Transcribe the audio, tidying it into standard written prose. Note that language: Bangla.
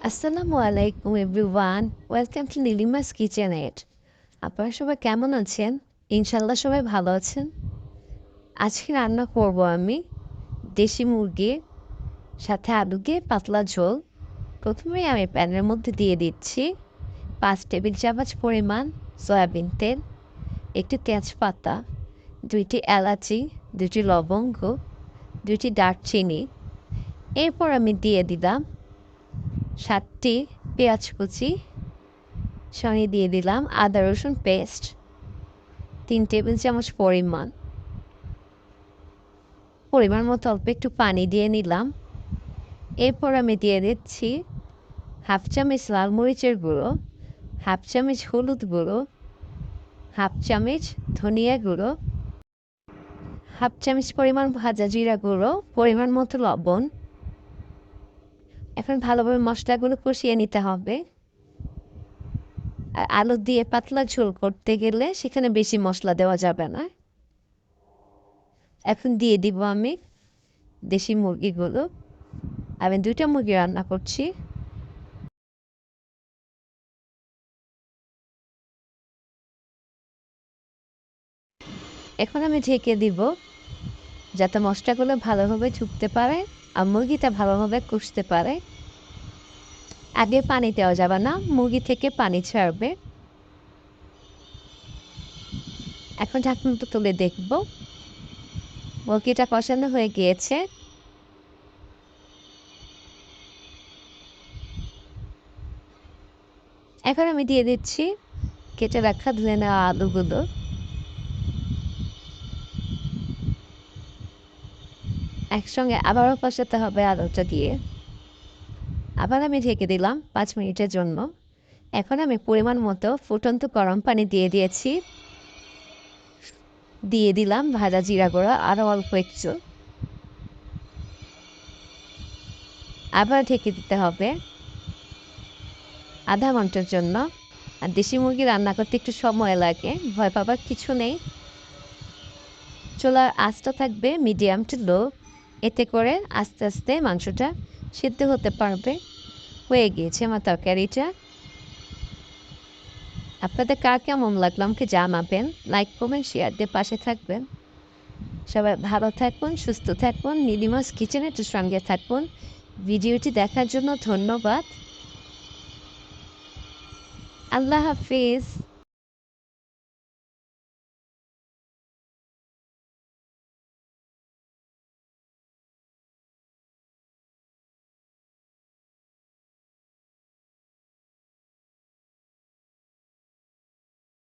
আসসালামু আলাইকুম everyone, welcome to Nilima's kitchen এড। আপনারা সবাই কেমন আছেন? ইনশাল্লাহ সবাই ভালো আছেন। আজকে রান্না করব আমি দেশি মুরগির সাথে আলু দিয়ে পাতলা ঝোল। প্রথমেই আমি প্যানের মধ্যে দিয়ে দিচ্ছি 5 টেবিল চামচ পরিমাণ সয়াবিন তেল, একটি তেজপাতা, 2টি এলাচি, 2টি লবঙ্গ, 2টি দারচিনি। এরপর আমি দিয়ে দিলাম 7টি পেঁয়াজ কুচি, সঙ্গে দিয়ে দিলাম আদা রসুন পেস্ট 3 টেবিল চামচ পরিমাণ মতো অল্প একটু পানি দিয়ে নিলাম। এরপর আমি দিয়ে দিচ্ছি 1/2 চামচ লাল মরিচের গুঁড়ো, 1/2 চামচ হলুদ গুঁড়ো, 1/2 চামচ ধনিয়া গুঁড়ো, 1/2 চামচ পরিমাণ ভাজা জিরা গুঁড়ো, পরিমাণ মতো লবণ। এখন ভালোভাবে মশলাগুলো কষিয়ে নিতে হবে। আর আলু দিয়ে পাতলা ঝোল করতে গেলে সেখানে বেশি মশলা দেওয়া যাবে না। এখন দিয়ে দিব আমি দেশি মুরগিগুলো। আমি 2টা মুরগি রান্না করছি। এখন আমি ঢেকে দিব যাতে মশলাগুলো ভালোভাবে ঢুকতে পারে আর মুরগিটা ভালোভাবে কষতে পারে। আগে পানি দেওয়া যাবে না, মুরগি থেকে পানি ছাড়বে। এখন ঢাকনাটা তুলে দেখব মুরগিটা কষানো হয়ে গিয়েছে। এখন আমি দিয়ে দিচ্ছি কেটে রাখা ধুয়ে নেওয়া আলুগুলো। একসঙ্গে আবারও কষাতে হবে আলুটা দিয়ে। আবার আমি ঢেকে দিলাম 5 মিনিটের জন্য। এখন আমি পরিমাণ মতো ফুটন্ত গরম পানি দিয়ে দিয়েছি। দিয়ে দিলাম ভাজা জিরা গুঁড়া আরও অল্প একটু। আবার ঢেকে দিতে হবে আধা ঘন্টার জন্য। আর দেশি মুরগি রান্না করতে একটু সময় লাগে, ভয় পাবার কিছু নেই। চুলার আঁচটা থাকবে মিডিয়াম টু লো, এতে করে আস্তে আস্তে মাংসটা সিদ্ধ হতে পারবে। হয়ে গিয়েছে আমার তরকারিটা। আপনাদের কার কেমন লাগলো আমাকে জানাবেন। লাইক কমেন্ট শেয়ার দিয়ে পাশে থাকবেন। সবাই ভালো থাকুন, সুস্থ থাকুন, নীলিমাস কিচেনের সঙ্গে থাকুন। ভিডিওটি দেখার জন্য ধন্যবাদ। আল্লাহ হাফিজ।